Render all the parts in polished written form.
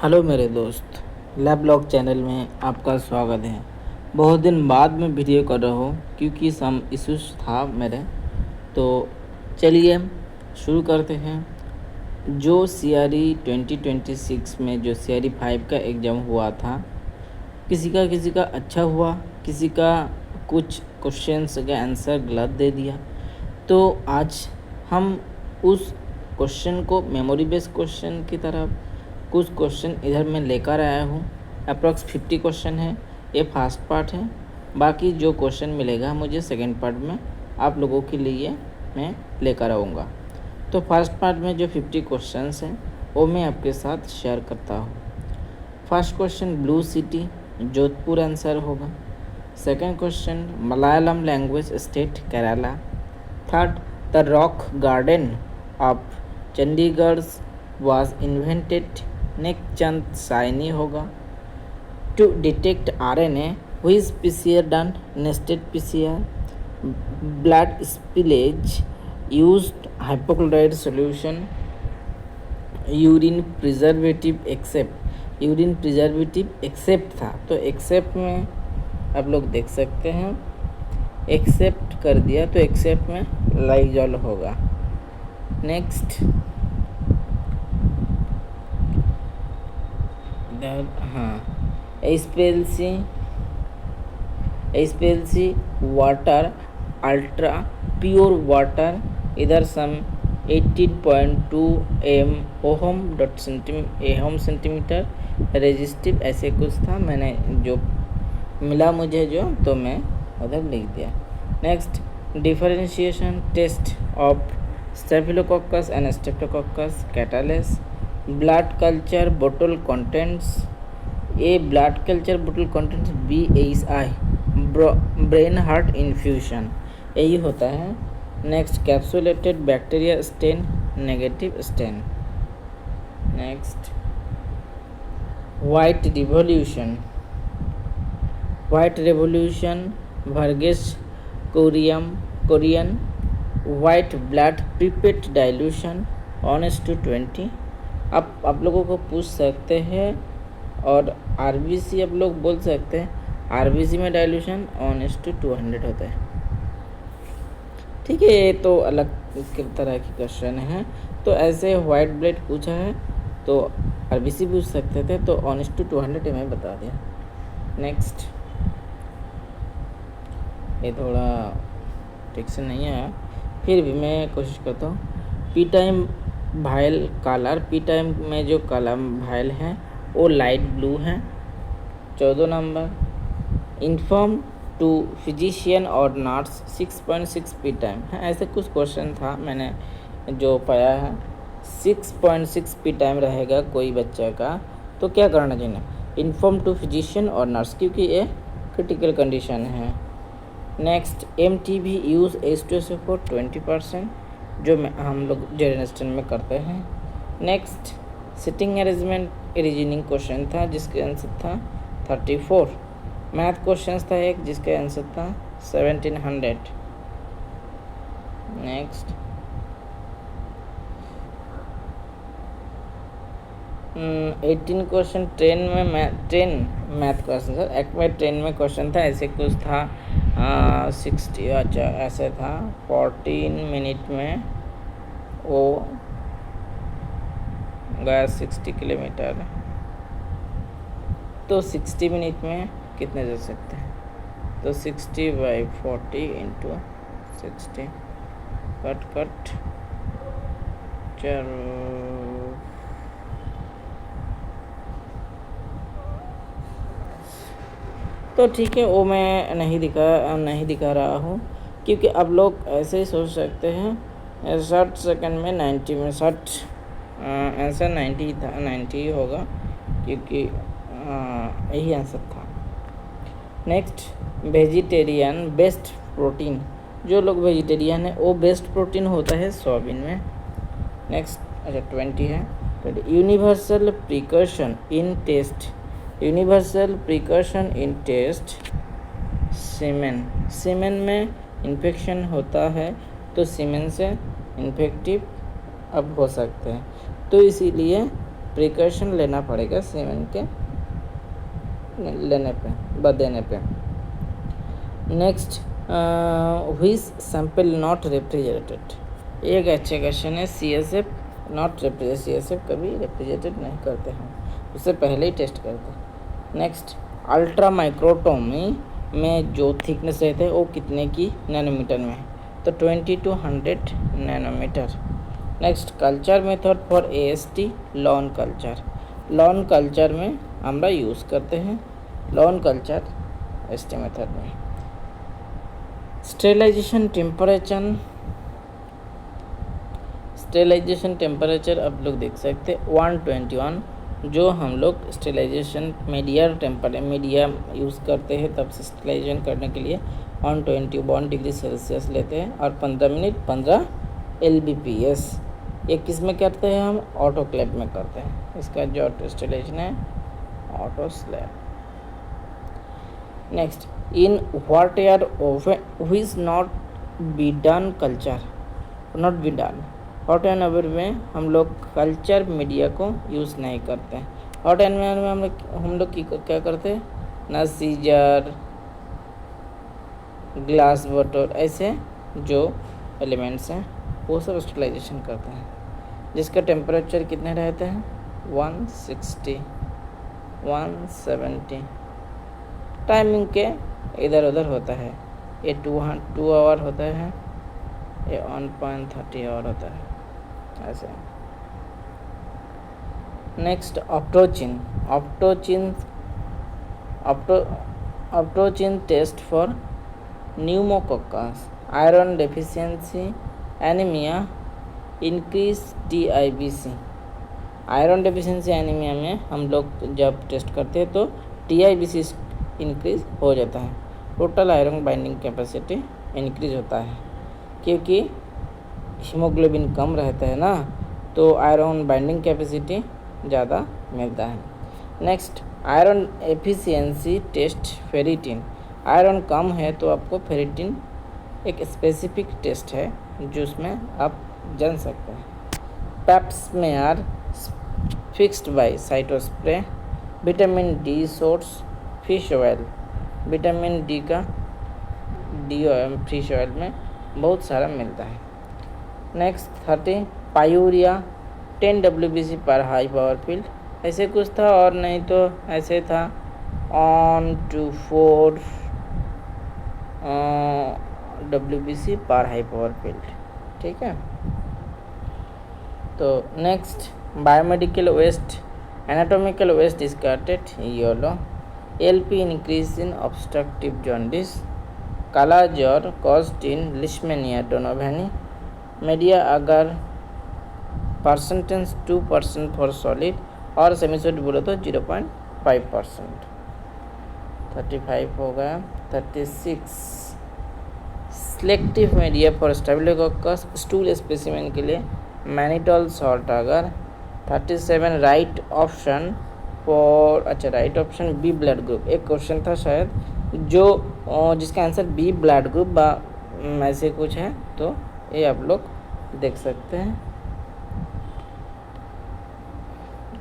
Hello मेरे दोस्त, lab blog channel में आपका स्वागत है। बहुत दिन बाद मैं वीडियो कर रहा हूँ क्योंकि सम इश्यूज था मेरे। तो चलिए शुरू करते हैं। जो CRE 2026 में जो CRE 5 का एग्ज़ाम हुआ था, किसी का अच्छा हुआ, किसी का कुछ क्वेश्चंस का आंसर गलत दे दिया। तो आज हम उस क्वेश्चन को मेमोरी बेस्ड क्वेश्चन की तरफ कुछ क्वेश्चन इधर मैं लेकर आया हूँ। अप्रॉक्स 50 क्वेश्चन है। ये फर्स्ट पार्ट है। बाकी जो क्वेश्चन मिलेगा मुझे सेकंड पार्ट में आप लोगों के लिए मैं लेकर आऊँगा। तो फर्स्ट पार्ट में जो 50 क्वेश्चंस हैं वो मैं आपके साथ शेयर करता हूँ। First question blue city Jodhpur answer होगा। Second question Malayalam language state Kerala. Third the rock garden of Chandigarh was invented। Next Chand Saini होगा। To detect RNA which PCR done nested PCR। Blood spillage used hypochlorite solution। Urine preservative except था, तो accept में आप लोग देख सकते हैं एक्सेप्ट कर दिया तो एक्सेप्ट में लाइजॉल होगा। नेक्स्ट हाँ एसपीएलसी वाटर अल्ट्रा प्योर वाटर इधर सम 18.2 ओहम सेंटीमीटर रेजिस्टिव ऐसे कुछ था। मैंने जो मिला मुझे तो मैं उधर लिख दिया। Next differentiation test of staphylococcus and streptococcus catalase. Blood culture बोतल कंटेंट्स। ए ब्लड कल्चर बोतल contents BHI brain heart infusion यही होता है। Next capsulated bacteria stain negative stain. Next white revolution verges Korean. White blood prepaid dilution 1:20। आप लोगों को पूछ सकते हैं और RBC आप लोग बोल सकते हैं। RBC में डाइल्यूशन 1:200 होता है। ठीक है, ये तो अलग तरह की क्वेश्चन है। तो ऐसे वाइट ब्लड पूछा है तो RBC पूछ सकते थे, तो 1:200 मैं बता दिया। नेक्स्ट ये थोड़ा ठीक से नहीं आया, फिर भी मैं कोशिश करता हूँ। P time while colour, P time में जो कलर वाइल है वो लाइट ब्लू है। 14 नंबर इन्फॉर्म टू फिजिशियन और नर्स 6.6 पी टाइम है। ऐसे कुछ क्वेश्चन था मैंने जो पाया है। 6.6 पी टाइम रहेगा कोई बच्चा का तो क्या करना चाहिए? इन्फॉर्म टू फिजिशियन और नर्स, क्योंकि ये क्रिटिकल कंडीशन है। नेक्स्ट MTV यूज़ H2SO4 20%, जो हम लोग जेरेनेस्टन में करते हैं। Next sitting arrangement reasoning question था जिसके आंसर था 34। मैथ क्वेश्चन था एक जिसका आंसर था 1700। Next 18 question train math question sir. एक में ट्रेन में क्वेश्चन था ऐसे कुछ था 60, अच्छा ऐसे था 14 मिनट में वो गया 60 किलोमीटर, तो 60 मिनट में कितने जा सकते हैं? तो 60/40 × 60 कट चलो। तो ठीक है, वो मैं नहीं दिखा रहा हूँ क्योंकि अब लोग ऐसे ही सोच सकते हैं 60 सेकंड में 90 में 60 आंसर 90 था, 90 होगा क्योंकि यही आंसर था। नेक्स्ट वेजिटेरियन बेस्ट प्रोटीन, जो लोग वेजिटेरियन है वो बेस्ट प्रोटीन होता है सोयाबीन में। नेक्स्ट अच्छा 20 है। यूनिवर्सल प्रिकॉशन इन टेस्ट सीमेन में इन्फेक्शन होता है तो सीमेन से इन्फेक्टिव अब हो सकते हैं, तो इसीलिए प्रिकॉशन लेना पड़ेगा सीमेन के लेने पे देने पे। Next, which sample not refrigerated. एक अच्छा क्वेश्चन है। CSF नॉट रेफ्रिजरेटेड, CSF कभी रेफ्रिजरेटेड नहीं करते हैं, उससे पहले ही टेस्ट करते हैं। नेक्स्ट, अल्ट्रा माइक्रोटोमी में जो थिकनेस रहते हैं वो कितने की नैनोमीटर में है, तो 20 to 100 nanometre. Next, culture method for AST lawn culture. Lawn culture में আমরা यूज़ करते हैं लॉन कल्चर AST मेथड में। स्टेरिलाइजेशन टेम्परेचर आप लोग देख सकते हैं 121, जो हम लोग स्टेरिलाइजेशन मीडिया यूज़ करते हैं तब से स्टेरिलाइजेशन करने के लिए 121 डिग्री सेल्सियस लेते हैं और 15 मिनट 15 LBPS। ये किस में करते हैं हम, ऑटोक्लेव में करते हैं। इसका जो स्टेरिलाइजेशन है autoclave. Next, in what year which not be done hot environ में हम लोग कल्चर मीडिया को यूज़ नहीं करते हैं। हॉट एनवायर में हम लोग क्या करते हैं ना, सीजर, ग्लास बॉटल, ऐसे जो एलिमेंट्स हैं वो सब स्टेरिलाइजेशन करते हैं, जिसका टेम्परेचर कितने रहते हैं 160 170। टाइमिंग के इधर उधर होता है, ये 2 आवर होता है, ये 1.30 आवर होता है ऐसे। Next, optochin test for pneumococcus, iron deficiency, anaemia, increase TIBC। Iron deficiency anaemia में हम लोग जब टेस्ट करते हैं तो TIBC इंक्रीज हो जाता है, total iron binding capacity increase होता है, क्योंकि हीमोग्लोबिन कम रहता है ना, तो आयरन बाइंडिंग कैपेसिटी ज़्यादा मिलता है। Next, iron efficiency test ferritin. Iron कम है तो आपको फेरिटिन एक स्पेसिफिक टेस्ट है जिसमें आप जान सकते हैं। Pap smear fixed by cytospray. Vitamin D source fish oil. Vitamin D का फिश ऑयल में बहुत सारा मिलता है। नेक्स्ट 30, पायूरिया 10 WBC पर हाई पावर फील्ड, ऐसे कुछ था और नहीं तो ऐसे था ऑन टू 4 WBC पर हाई पावर फील्ड, ठीक है। तो next, biomedical waste, anatomical waste discarded yellow. LP increase in obstructive jaundice. Kala jwar caused in leishmania donovani. Media अगर परसेंटेज 2% फॉर सॉलिड और सेमीसॉलिड बोले तो 0.5%। 35 हो गया। 36, selective media for staphylococcus stool specimen के लिए mannitol salt agar. 37, right option B blood group. एक question था शायद जो जिसका आंसर बी ब्लड ग्रुप ऐसे कुछ है, तो ये आप लोग देख सकते हैं।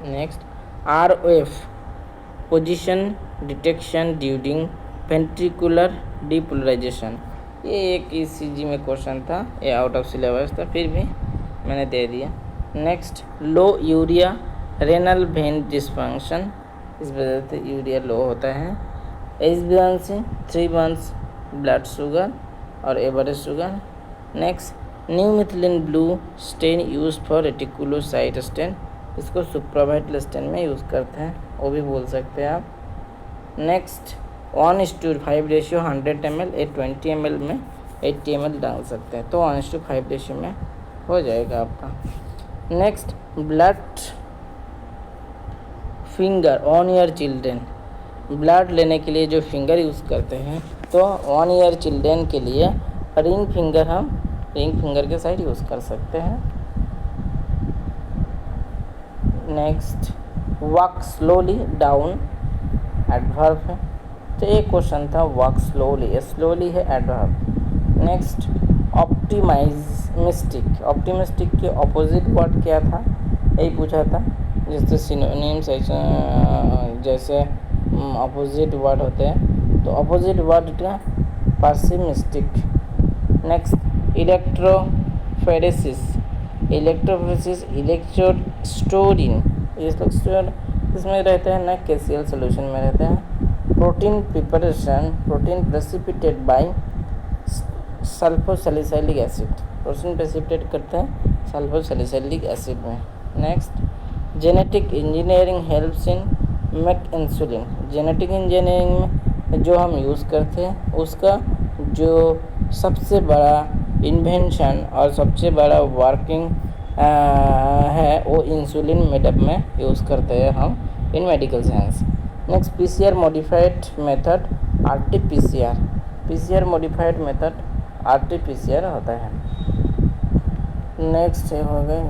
Next, ROF position detection during ventricular depolarisation. ये एक ECG में क्वेश्चन था, ये आउट ऑफ सिलेबस था, फिर भी मैंने दे दिया। नेक्स्ट, लो यूरिया रेनल वेन डिस्फंक्शन, इस वजह से यूरिया लो होता है। HbA1c 3 months ब्लड शुगर और average sugar. Next, new methylene blue stain use for reticulocyte stain, इसको सुप्रावाइटल स्टेन में यूज़ करते हैं, वो भी बोल सकते हैं आप। नेक्स्ट, 1:5 रेशियो 100 ml, 20 ml में 80 ml डाल सकते हैं, तो 1:5 रेशियो में हो जाएगा आपका। Next, blood finger on year children, blood लेने के लिए जो फिंगर यूज़ करते हैं, तो 1 ईयर चिल्ड्रेन के लिए रिंग फिंगर हम रिंग फिंगर के साइड यूज़ कर सकते हैं। Next, walk slowly down adverb है, तो एक क्वेश्चन था वॉक स्लोली है एडवर्ब। नेक्स्ट, ऑप्टिमिस्टिक के ऑपोजिट वर्ड क्या था, यही पूछा था, जैसे सिनोनिम्स जैसे अपोजिट वर्ड होते हैं, तो अपोजिट वर्ड का pessimistic. Next electrophoresis. Electrophoresis electrode store in, इसमें रहते हैं ना कैसियल सोल्यूशन में रहते हैं। Protein preparation, protein precipitate by sulphosalicylic acid, protein precipitate करते हैं सल्फोसैलिसाइलिक एसिड में। Next genetic engineering helps in make insulin. Genetic engineering में जो हम यूज़ करते हैं उसका जो सबसे बड़ा इन्वेंशन और सबसे बड़ा वर्किंग है वो इंसुलिन मेडअप में यूज़ करते हैं हम इन medical science. Next PCR modified method RTPCR, PCR modified method RTPCR होता है। नेक्स्ट हो गए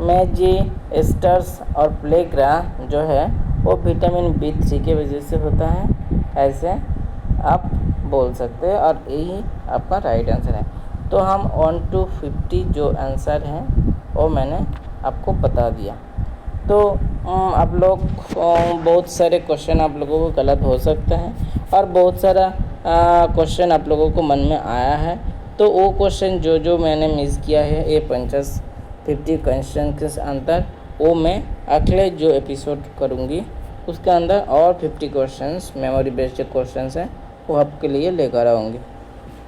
मैजी एस्टर्स और प्लेग्रा जो है वो विटामिन B3 के वजह से होता है, ऐसे आप बोल सकते हैं और यही आपका राइट आंसर है। तो हम 1 to 50 जो आंसर हैं वो मैंने आपको बता दिया। तो आप लोग बहुत सारे क्वेश्चन आप लोगों को गलत हो सकते हैं और बहुत सारा क्वेश्चन आप लोगों को मन में आया है, तो वो क्वेश्चन जो मैंने मिस किया है ये 50 क्वेश्चन के अंदर, वो मैं अगले जो एपिसोड करूँगी उसके अंदर और 50 क्वेश्चंस मेमोरी बेस्ड क्वेश्चंस हैं वो आपके लिए लेकर आऊँगी।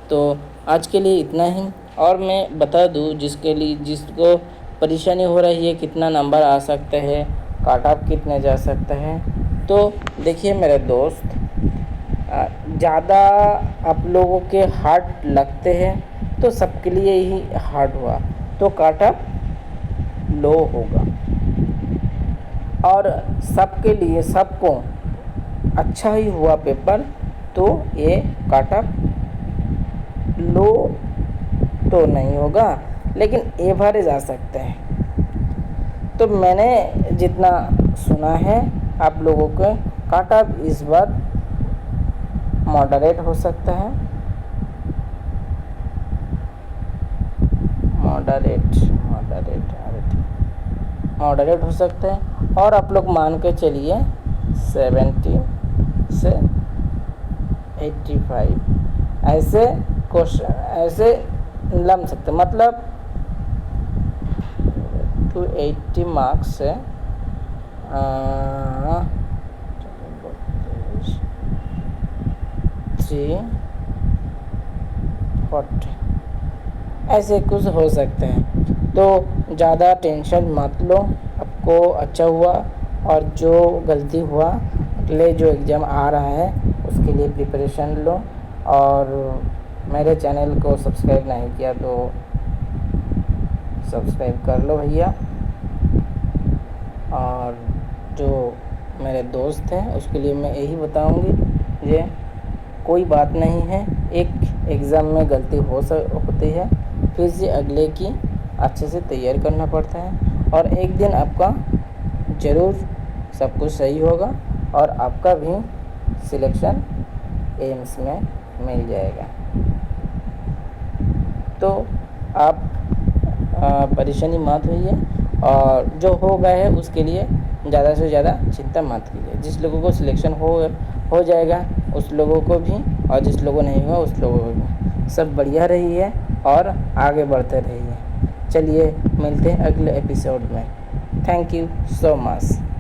तो आज के लिए इतना ही। और मैं बता दूँ जिसको परेशानी हो रही है कितना नंबर आ सकते हैं, कट ऑफ कितने जा सकते हैं, तो देखिए मेरे दोस्त, ज़्यादा आप लोगों के हार्ड लगते हैं तो सबके लिए ही हार्ड हुआ तो कट ऑफ लो होगा, और सबके लिए सबको अच्छा ही हुआ पेपर तो ये कट ऑफ लो तो नहीं होगा लेकिन एवरेज आ सकते हैं। तो मैंने जितना सुना है आप लोगों के कट ऑफ इस बार मॉडरेट हो सकता है, मॉडरेट हो सकता है, और आप लोग मान के चलिए 70 से 85 ऐसे क्वेश्चन ऐसे लम सकते, मतलब 280 मार्क्स से 340 ऐसे कुछ हो सकते हैं। तो ज़्यादा टेंशन मत लो, आपको अच्छा हुआ, और जो गलती हुआ अगले जो एग्ज़ाम आ रहा है उसके लिए प्रिपरेशन लो। और मेरे चैनल को सब्सक्राइब नहीं किया तो सब्सक्राइब कर लो भैया, और जो मेरे दोस्त हैं उसके लिए मैं यही बताऊंगी ये कोई बात नहीं है, एक एग्ज़ाम में गलती होती है, फिर से अगले की अच्छे से तैयार करना पड़ता है, और एक दिन आपका ज़रूर सब कुछ सही होगा और आपका भी सिलेक्शन एम्स में मिल जाएगा। तो आप परेशानी मत होइए, और जो हो गया है उसके लिए ज़्यादा से ज़्यादा चिंता मत कीजिए। जिस लोगों को सिलेक्शन हो जाएगा उस लोगों को भी, और जिस लोगों नहीं हुआ उस लोगों को भी, सब बढ़िया रही है और आगे बढ़ते रहिए। चलिए मिलते हैं अगले एपिसोड में। Thank you so much.